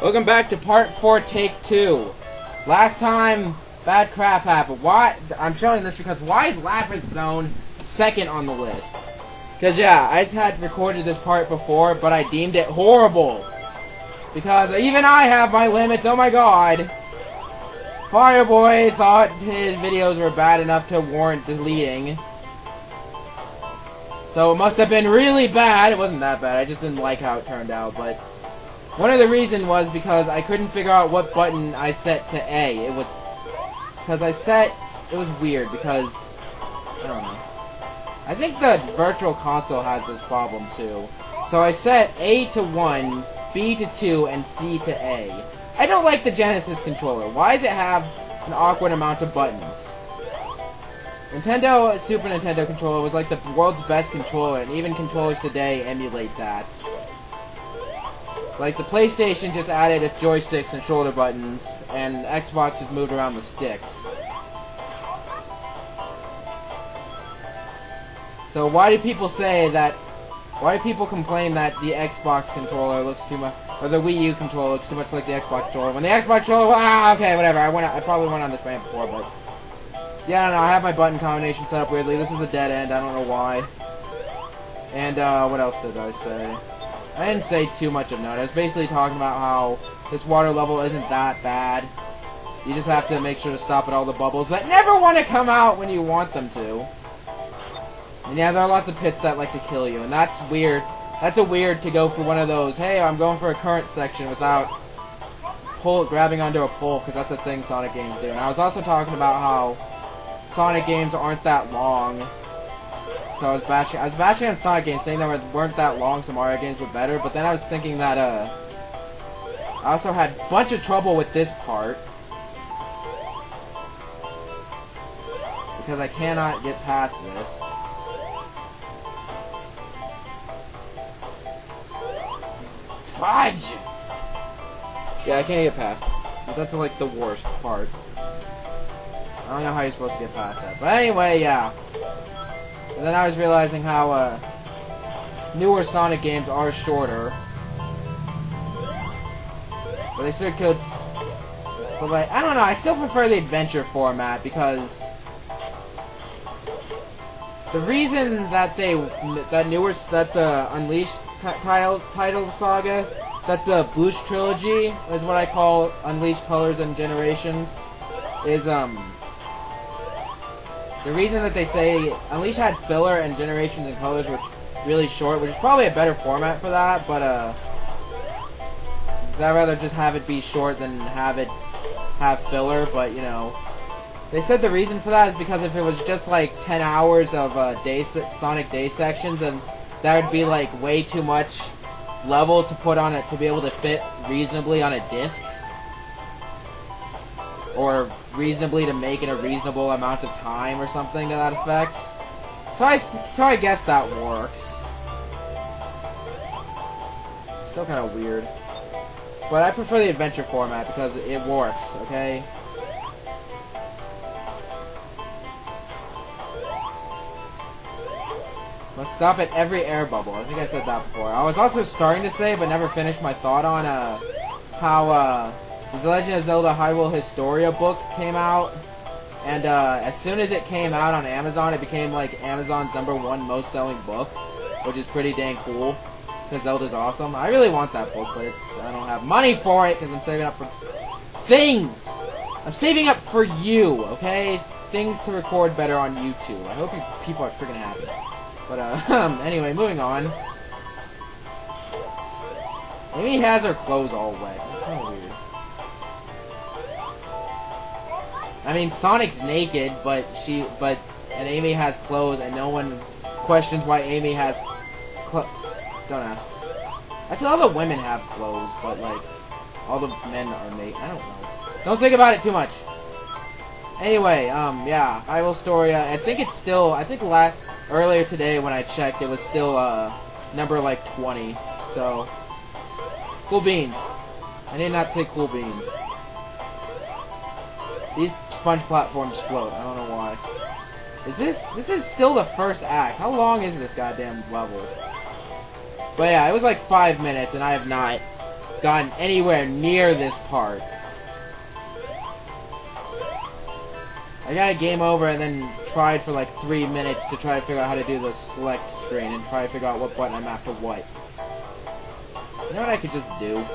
Welcome back to part 4, take 2. Last time, bad crap happened. Why? I'm showing this because why is Labyrinth Zone second on the list? Because, yeah, I just had recorded this part before, but I deemed it horrible. Because even I have my limits, oh my god. Fireboy thought his videos were bad enough to warrant deleting. So it must have been really bad. It wasn't that bad, I just didn't like how it turned out, but... one of the reasons was because I couldn't figure out what button I set to A. It was... because it was weird, because... I don't know. I think the Virtual Console has this problem, too. So I set A to 1, B to 2, and C to A. I don't like the Genesis controller. Why does it have an awkward amount of buttons? Nintendo Super Nintendo controller was like the world's best controller, and even controllers today emulate that. Like, the PlayStation just added its joysticks and shoulder buttons, and Xbox just moved around the sticks. So why do people say that... why do people complain that the Xbox controller looks too much... or the Wii U controller looks too much like the Xbox controller, when the Xbox controller... okay, whatever, I probably went on this rant before, but... yeah, I don't know, I have my button combination set up weirdly. This is a dead end, I don't know why. And, what else did I say? I didn't say too much of note. I was basically talking about how this water level isn't that bad. You just have to make sure to stop at all the bubbles that never want to come out when you want them to. And yeah, there are lots of pits that like to kill you, and that's weird. That's a weird to go for one of those, hey, I'm going for a current section without grabbing onto a pole, because that's a thing Sonic games do. And I was also talking about how Sonic games aren't that long. So I was bashing on Sonic games, saying they weren't that long, so Mario games were better, but then I was thinking that, I also had a bunch of trouble with this part. Because I cannot get past this. Fudge! Yeah, I can't get past it. But that's, like, the worst part. I don't know how you're supposed to get past that. But anyway, yeah. And then I was realizing how, newer Sonic games are shorter. But they still could... but, like, I don't know, I still prefer the adventure format, because... the reason that the Unleashed title saga, that the Boost Trilogy is what I call Unleashed Colors and Generations, is, the reason that they say Unleashed had filler and Generations and Colors were really short, which is probably a better format for that, but, I'd rather just have it be short than have it have filler, but, you know. They said the reason for that is because if it was just, like, 10 hours of, Sonic Day sections, then that would be, like, way too much level to put on it to be able to fit reasonably on a disc. Or reasonably to make in a reasonable amount of time or something to that effect. So I guess that works. Still kind of weird. But I prefer the adventure format because it works, okay? Must stop at every air bubble. I think I said that before. I was also starting to say, but never finished my thought on, how, The Legend of Zelda Hyrule Historia book came out, and as soon as it came out on Amazon, it became like Amazon's #1 most selling book, which is pretty dang cool, because Zelda's awesome. I really want that book, but I don't have money for it, because I'm saving up for things! I'm saving up for you, okay? Things to record better on YouTube. I hope people are freaking happy. But, anyway, moving on. Amy has her clothes all wet. That's kind of weird. I mean, Sonic's naked, and Amy has clothes, and no one questions why Amy has don't ask. Actually, all the women have clothes, but, like, all the men are naked. I don't know. Don't think about it too much. Anyway, yeah, Hyrule Historia, I think it's still, earlier today when I checked, it was still, number, like, 20, so, cool beans. I did not say cool beans. These sponge platforms float, I don't know why. This is still the first act. How long is this goddamn level? But yeah, it was like 5 minutes, and I have not gotten anywhere near this part. I got a game over and then tried for like 3 minutes to try to figure out how to do the select screen and try to figure out what button I'm after what. You know what I could just do?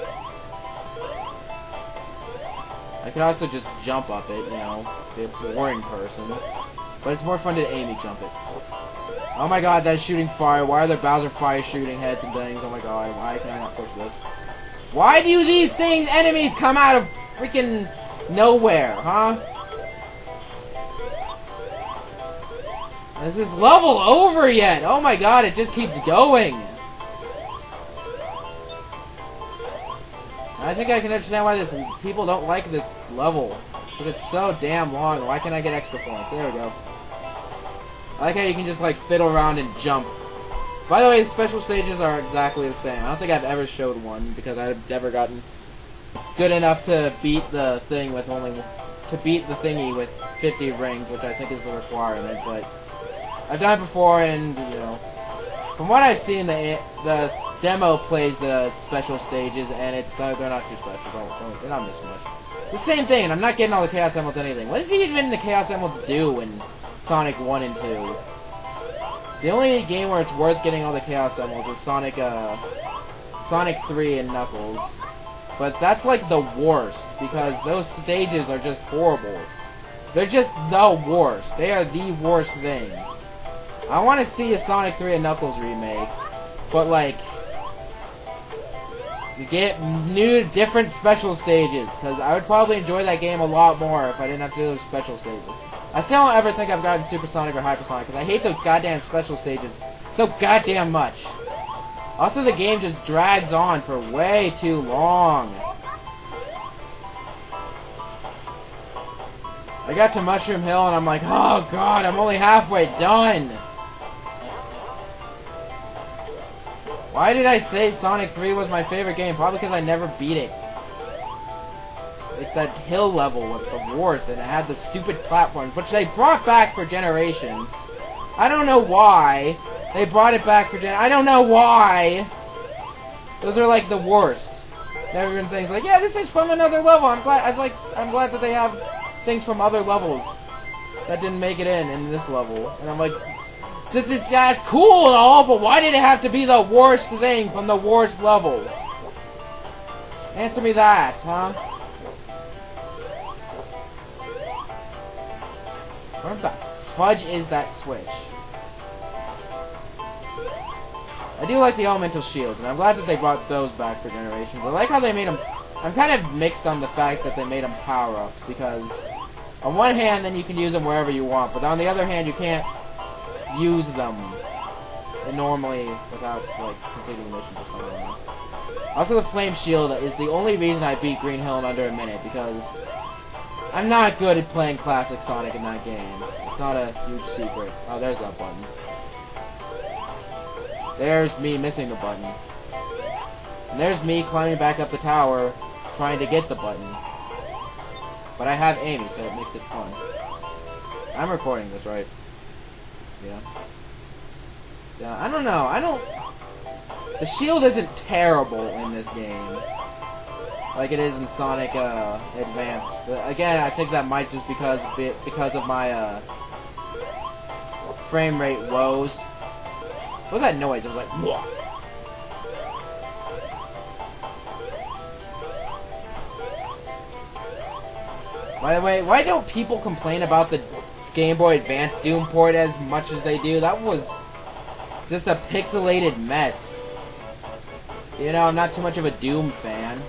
I could also just jump up it, you know, be a boring person. But it's more fun to Amy jump it. Oh my god, that's shooting fire. Why are there Bowser fire shooting heads and things? Oh my god, why can I not push this? Why do these things, enemies, come out of freaking nowhere, huh? Is this level over yet? Oh my god, it just keeps going. I think I can understand why people don't like this level. Because it's so damn long. Why can't I get extra points? There we go. I like how you can just like fiddle around and jump. By the way, special stages are exactly the same. I don't think I've ever showed one because I've never gotten good enough to beat the thing with beat the thingy with 50 rings, which I think is the requirement, but I've done it before, and you know, from what I've seen, the demo plays the special stages, and they're not too special. They're not missing much. The same thing, and I'm not getting all the Chaos Emeralds anything. What does even the Chaos Emeralds do in Sonic 1 and 2? The only game where it's worth getting all the Chaos Emeralds is Sonic 3 and Knuckles. But that's like the worst, because those stages are just horrible. They're just the worst. They are the worst things. I want to see a Sonic 3 and Knuckles remake, but like, you get new, different special stages, because I would probably enjoy that game a lot more if I didn't have to do those special stages. I still don't ever think I've gotten Supersonic or Hypersonic, because I hate those goddamn special stages so goddamn much. Also, the game just drags on for way too long. I got to Mushroom Hill, and I'm like, oh god, I'm only halfway done! Why did I say Sonic 3 was my favorite game? Probably because I never beat it. Like, that hill level was the worst, and it had the stupid platforms, which they brought back for generations. I don't know why. They brought it back for I don't know why! Those are like the worst. Everyone thinks like, yeah, this is from another level. I'm glad that they have things from other levels that didn't make it in this level. And I'm like, that's cool and all, but why did it have to be the worst thing from the worst level? Answer me that, huh? Where the fudge is that switch? I do like the elemental shields, and I'm glad that they brought those back for generations. I like how they made them. I'm kind of mixed on the fact that they made them power-ups, because on one hand, then you can use them wherever you want, but on the other hand, you can't use them normally without like completing the missions or something. Also, the flame shield is the only reason I beat Green Hill in under a minute, because I'm not good at playing classic Sonic in that game. It's not a huge secret. Oh, there's that button. There's me missing the button. And there's me climbing back up the tower trying to get the button. But I have Amy, so it makes it fun. I'm recording this, right? Yeah. Yeah, I don't know. The shield isn't terrible in this game, like it is in Sonic Advance. But again, I think that might just because of my frame rate woes. What was that noise? It was like, whoa. By the way, why don't people complain about the Game Boy Advance Doom port as much as they do? That was just a pixelated mess. You know, I'm not too much of a Doom fan.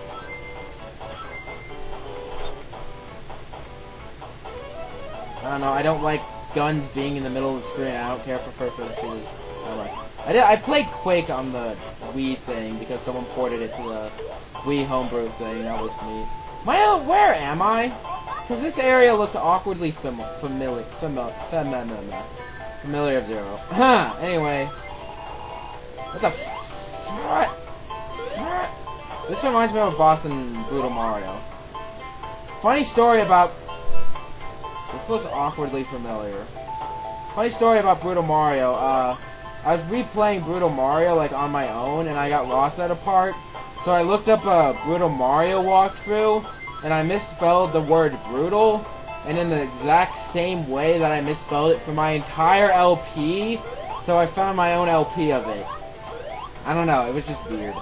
I don't know, I don't like guns being in the middle of the screen. I don't care for first-person shooters. I played Quake on the Wii thing because someone ported it to the Wii homebrew thing. That was neat. Where am I? Because this area looked awkwardly familiar of Zero. Huh, anyway. What the This reminds me of a boss in Brutal Mario. Funny story about... This looks awkwardly familiar. Funny story about Brutal Mario. I was replaying Brutal Mario, like, on my own, and I got lost at a part. So I looked up a Brutal Mario walkthrough, and I misspelled the word brutal, and in the exact same way that I misspelled it for my entire LP, so I found my own LP of it. I don't know, it was just weird.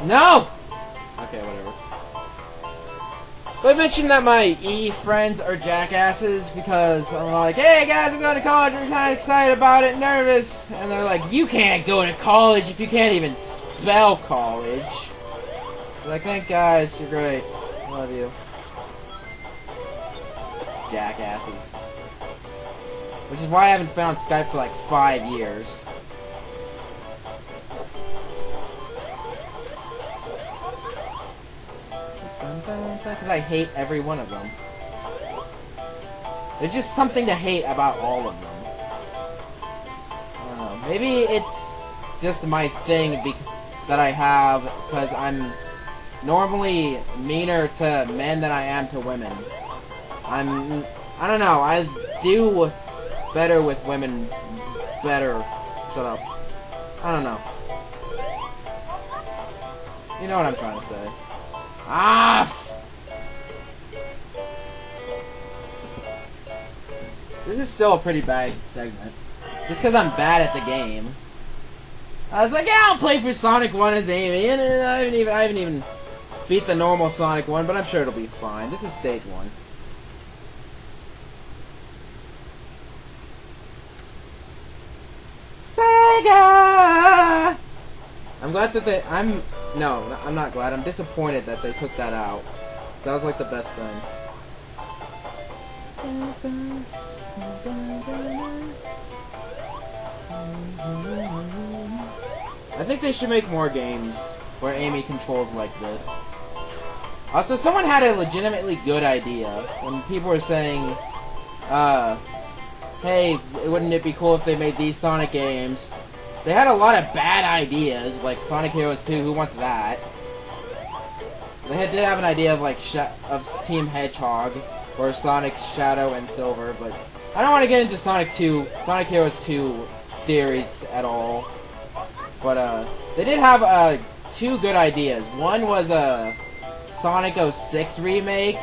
No! Okay, whatever. But I mentioned that my E friends are jackasses because I'm like, hey guys, I'm going to college, I'm kind of excited about it, nervous. And they're like, you can't go to college if you can't even spell college. I'm like, thank guys, you're great. Love you. Jackasses. Which is why I haven't found Skype for like 5 years. Because I hate every one of them. There's just something to hate about all of them. I don't know. Maybe it's just my thing that I have because I'm normally meaner to men than I am to women. I don't know. I do better with women. Better. Shut up. I don't know. You know what I'm trying to say. Ah! This is still a pretty bad segment. Just because I'm bad at the game. I was like, yeah, I'll play for Sonic 1 as Amy, and I haven't even beat the normal Sonic 1, but I'm sure it'll be fine. This is stage 1. Sega! I'm glad that I'm not glad. I'm disappointed that they took that out. That was like the best thing. I think they should make more games where Amy controls like this. Also, someone had a legitimately good idea when people were saying, hey, wouldn't it be cool if they made these Sonic games? They had a lot of bad ideas, like Sonic Heroes 2, who wants that? They did have an idea of like of Team Hedgehog, or Sonic Shadow and Silver, but I don't want to get into Sonic Heroes 2 theories at all. But they did have 2 good ideas. One was a Sonic 06 remake,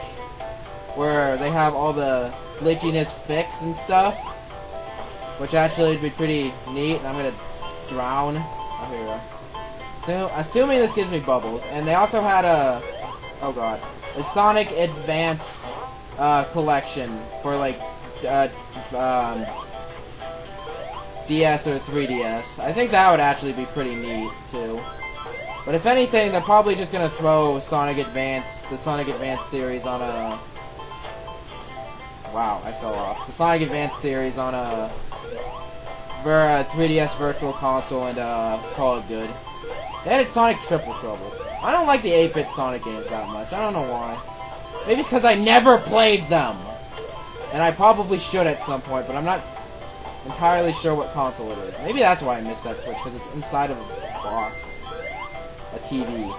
where they have all the glitchiness fixed and stuff, which actually would be pretty neat. And I'm gonna drown. Oh, here we go. So, assuming this gives me bubbles. And they also had a Sonic Advance collection for like DS or 3DS. I think that would actually be pretty neat too. But if anything, they're probably just gonna throw the Sonic Advance series on a. Wow, I fell off. The Sonic Advance series on a 3DS Virtual Console and call it good. They added Sonic Triple Trouble. I don't like the 8-bit Sonic games that much. I don't know why. Maybe it's because I never played them. And I probably should at some point, but I'm not entirely sure what console it is. Maybe that's why I missed that Switch, because it's inside of a box. A TV.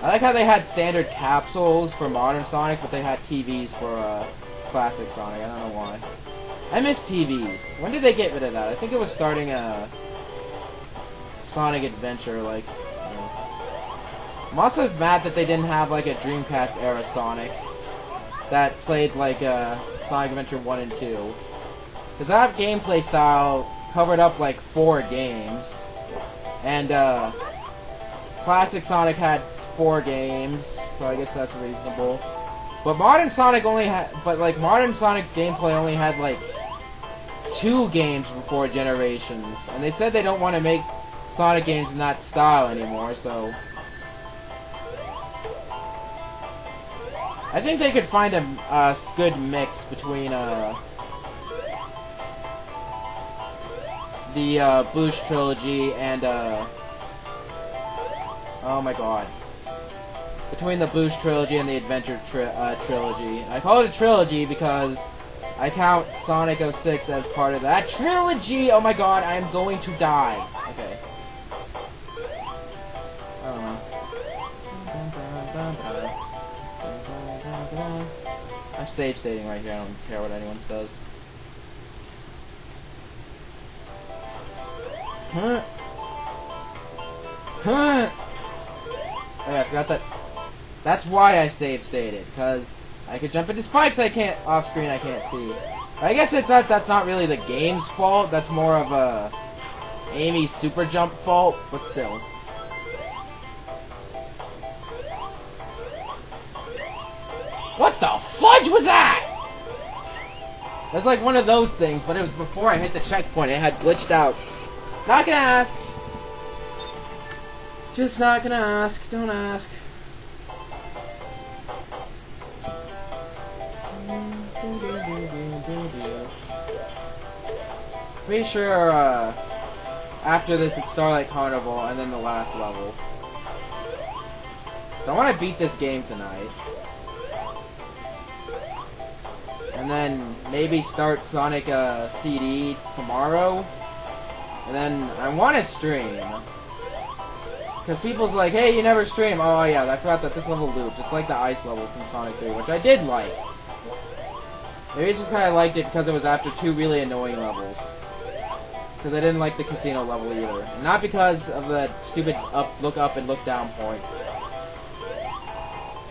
I like how they had standard capsules for modern Sonic, but they had TVs for classic Sonic. I don't know why. I miss TVs. When did they get rid of that? I think it was starting a Sonic Adventure, like. You know. I'm also mad that they didn't have like a Dreamcast era Sonic that played like Sonic Adventure 1 and 2. Because that gameplay style covered up like 4 games, and classic Sonic had 4 games, so I guess that's reasonable. But modern Sonic's gameplay only had like 2 games from 4 generations, and they said they don't want to make Sonic games in that style anymore, so I think they could find a good mix between the Boost trilogy and oh my god. Between the Boost trilogy and the Adventure trilogy. I call it a trilogy because I count Sonic 06 as part of that trilogy! Oh my god, I am going to die. Okay. I don't know. I'm stage stating right here, I don't care what anyone says. Huh? Huh. Oh, yeah, I forgot that. That's why I save stated, because I could jump into spikes I can't off screen. I can't see. I guess that's not really the game's fault. That's more of a Amy's super jump fault, but still. What the fudge was that? It was like one of those things, but it was before I hit the checkpoint. It had glitched out. Not gonna ask. Just not gonna ask. Don't ask. Pretty sure after this it's Starlight Carnival and then the last level. So I want to beat this game tonight. And then maybe start Sonic CD tomorrow. And then I want to stream. Because people's like, hey, you never stream. Oh yeah, I forgot that this level loops. It's like the ice level from Sonic 3, which I did like. Maybe I just kind of liked it because it was after two really annoying levels. Because I didn't like the casino level either. And not because of the stupid look up and look down point.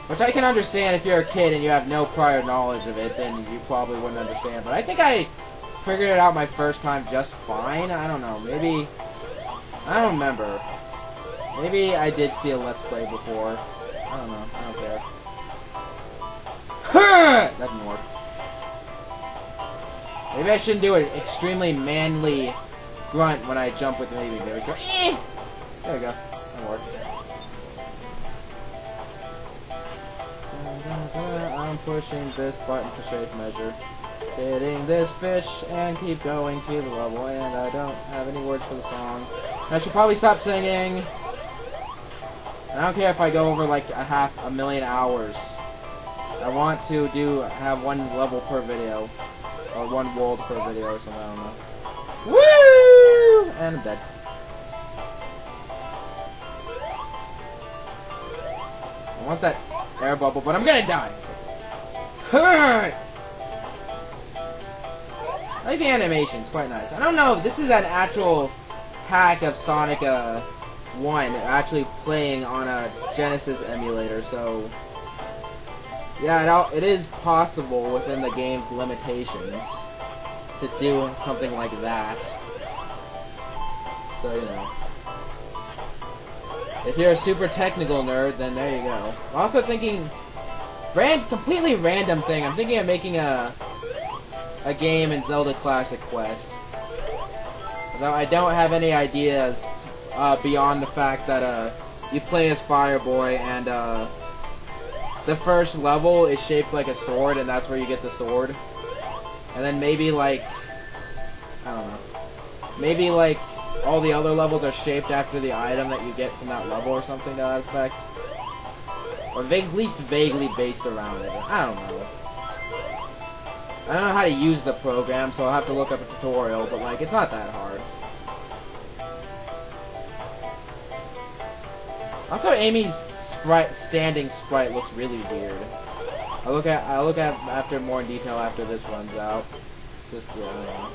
Which I can understand if you're a kid and you have no prior knowledge of it, then you probably wouldn't understand. But I think I figured it out my first time just fine. I don't know. Maybe... I don't remember. Maybe I did see a Let's Play before. I don't know. I don't care. That didn't work. Maybe I shouldn't do an extremely manly grunt when I jump with maybe. There we go. There we go. That worked. I'm pushing this button for safe measure. Hitting this fish and keep going to the level. And I don't have any words for the song. I should probably stop singing. I don't care if I go over like 500,000 hours. I want to have one level per video. Or one world per video or something, I don't know. Woo! And I'm dead. I want that air bubble, but I'm gonna die. I like the animation, it's quite nice. I don't know if this is an actual hack of Sonic 1 actually playing on a Genesis emulator, so... Yeah, it is possible within the game's limitations to do something like that. So, you know. If you're a super technical nerd, then there you go. I'm also thinking... completely random thing. I'm thinking of making a game in Zelda Classic Quest. Although I don't have any ideas beyond the fact that you play as Fireboy and the first level is shaped like a sword, and that's where you get the sword. And then maybe, like... I don't know. Maybe, like, all the other levels are shaped after the item that you get from that level or something to that effect. Or at least vaguely based around it. I don't know. I don't know how to use the program, so I'll have to look up a tutorial, but, like, it's not that hard. Also, Amy's standing sprite looks really weird. I'll look at after more in detail after this runs out. Just yeah,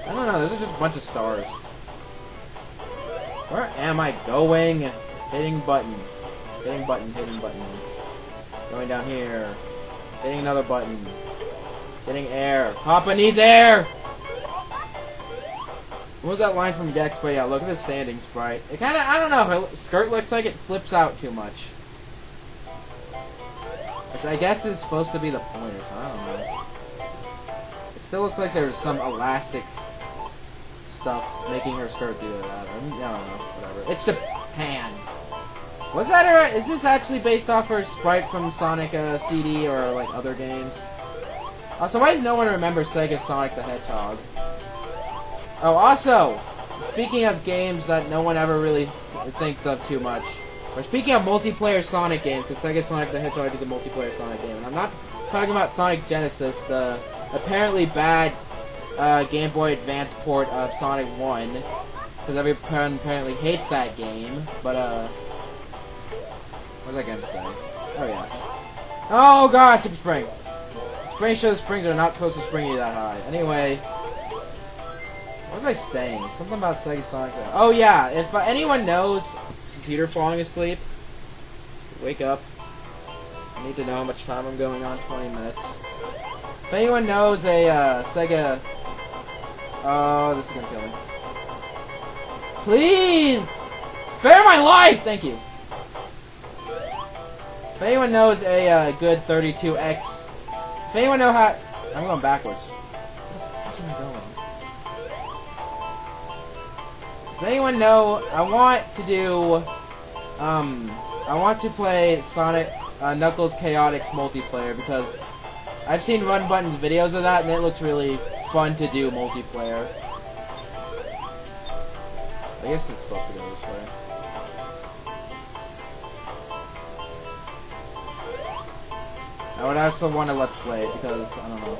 I don't know. Those are just a bunch of stars. Where am I going? Hitting button. Hitting button. Hitting button. Going down here. Hitting another button. Getting air. Papa needs air. What was that line from Gex? But yeah, look at the standing sprite. It kind of, I don't know, her skirt looks like it flips out too much. Which I guess is supposed to be the point or something, I don't know. It still looks like there's some elastic stuff making her skirt do that. I don't know, whatever. It's Japan. Was that her, is this actually based off her sprite from Sonic CD or like other games? Also, why does no one remember Sega's Sonic the Hedgehog? Oh, also, speaking of games that no one ever really thinks of too much, or speaking of multiplayer Sonic games, because Sega Sonic the Hedgehog is a multiplayer Sonic game, and I'm not talking about Sonic Genesis, the apparently bad Game Boy Advance port of Sonic 1, because everyone apparently hates that game, but, what was I going to say? Oh, yes. Oh, God, Super Spring! Spring shows springs are not supposed to spring you that high. Anyway... What was I saying? Something about Sega Sonic. Oh yeah, if anyone knows, computer falling asleep, wake up. I need to know how much time I'm going on. 20 minutes. If anyone knows a Sega... Oh, this is gonna kill me. Please! Spare my life! Thank you. If anyone knows a good 32X... If anyone knows how... I'm going backwards. Where am I going? Does anyone know... I want to do... I want to play Sonic... Knuckles Chaotix multiplayer because I've seen Run Button's videos of that and it looks really fun to do multiplayer. I guess it's supposed to go this way. I would also want to let's play it because, I don't know.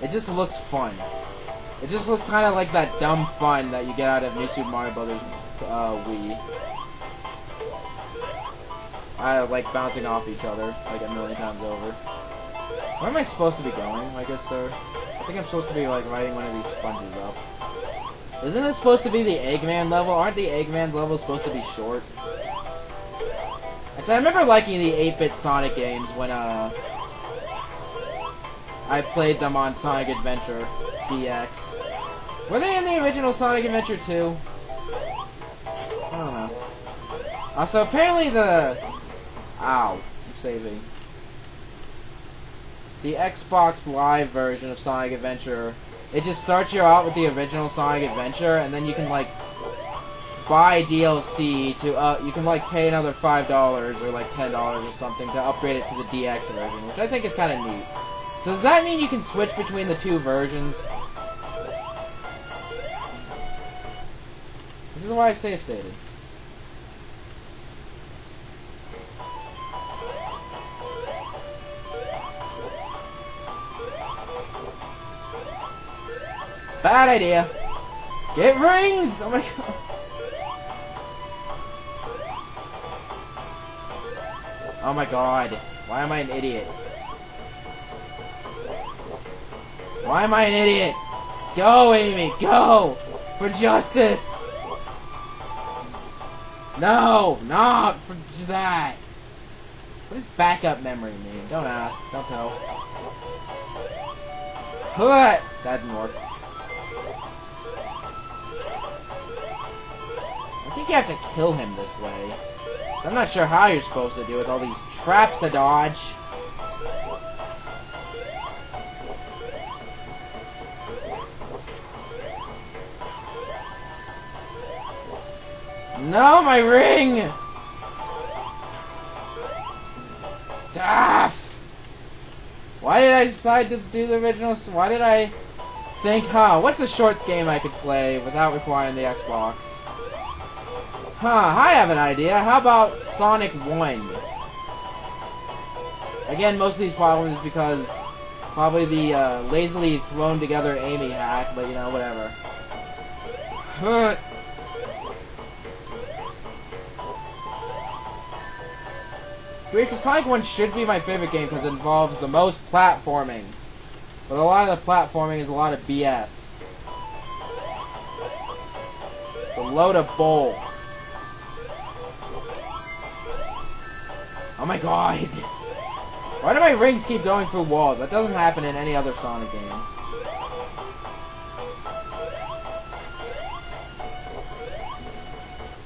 It just looks fun. It just looks kind of like that dumb fun that you get out of New Super Mario Bros. Wii. Like bouncing off each other like a million times over. Where am I supposed to be going, my good sir? I think I'm supposed to be like riding one of these sponges up. Isn't it supposed to be the Eggman level? Aren't the Eggman levels supposed to be short? Actually, I remember liking the 8-bit Sonic games when I played them on Sonic Adventure DX. Were they in the original Sonic Adventure 2? I don't know. Also, apparently the... Ow. I'm saving. The Xbox Live version of Sonic Adventure, it just starts you out with the original Sonic Adventure, and then you can, like, buy DLC to, you can, like, pay another $5 or, like, $10 or something to upgrade it to the DX version, which I think is kind of neat. So does that mean you can switch between the two versions? This is why I save stated. Bad idea. Get rings! Oh my god. Oh my god. Why am I an idiot? Why am I an idiot? Go, Amy, go! For justice! No! Not for that! What does backup memory mean? Don't ask. Don't tell. That didn't work. I think you have to kill him this way. I'm not sure how you're supposed to do with all these traps to dodge. No, my ring! Daff! Why did I decide to do the original? Why did I think, what's a short game I could play without requiring the Xbox? I have an idea. How about Sonic 1? Again, most of these problems is because probably the lazily thrown together Amy hack, but you know, whatever. Weird, because Sonic 1 should be my favorite game because it involves the most platforming. But a lot of the platforming is a lot of BS. The load of bull. Oh my god! Why do my rings keep going through walls? That doesn't happen in any other Sonic game.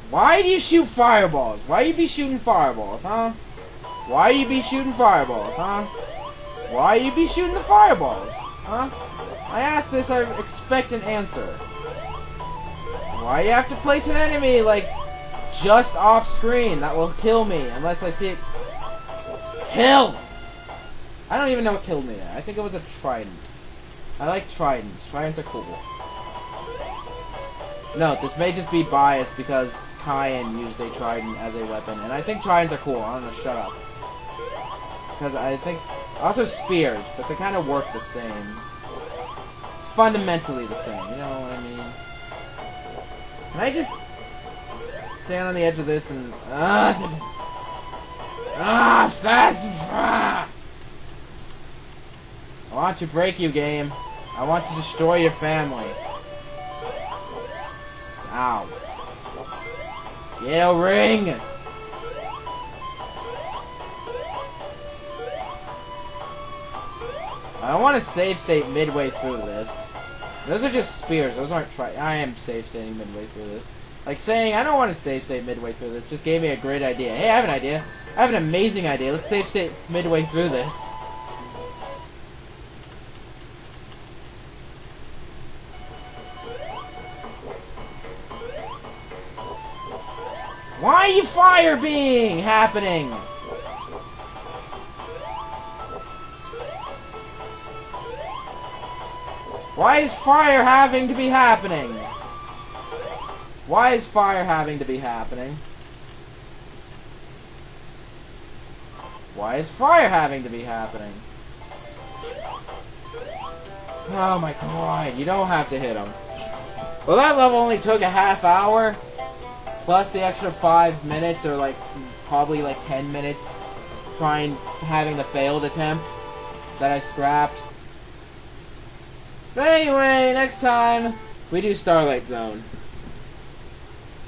Why do you shoot fireballs? Why you be shooting fireballs, huh? Why you be shooting fireballs, huh? Why you be shooting the fireballs, huh? I ask this, I expect an answer. Why you have to place an enemy, like, just off screen? That will kill me, unless I see it. Kill! I don't even know what killed me there. I think it was a trident. I like tridents. Tridents are cool. No, this may just be biased because Kyan used a trident as a weapon, and I think tridents are cool. I don't know, shut up. Because I think... Also spears, but they kind of work the same. It's fundamentally the same, you know what I mean? Can I just stand on the edge of this and... I want to break you, game. I want to destroy your family. Ow. Get a ring! I don't want to save state midway through this. Those are just spears. Those aren't I am save stating midway through this. Like saying I don't want to save state midway through this just gave me a great idea. Hey, I have an idea. I have an amazing idea. Let's save state midway through this. Why are you fire being happening? Why is fire having to be happening? Why is fire having to be happening? Why is fire having to be happening? Oh my god, you don't have to hit him. Well, that level only took a half hour, plus the extra 5 minutes, or like, probably like 10 minutes, having the failed attempt that I scrapped. But anyway, next time, we do Starlight Zone.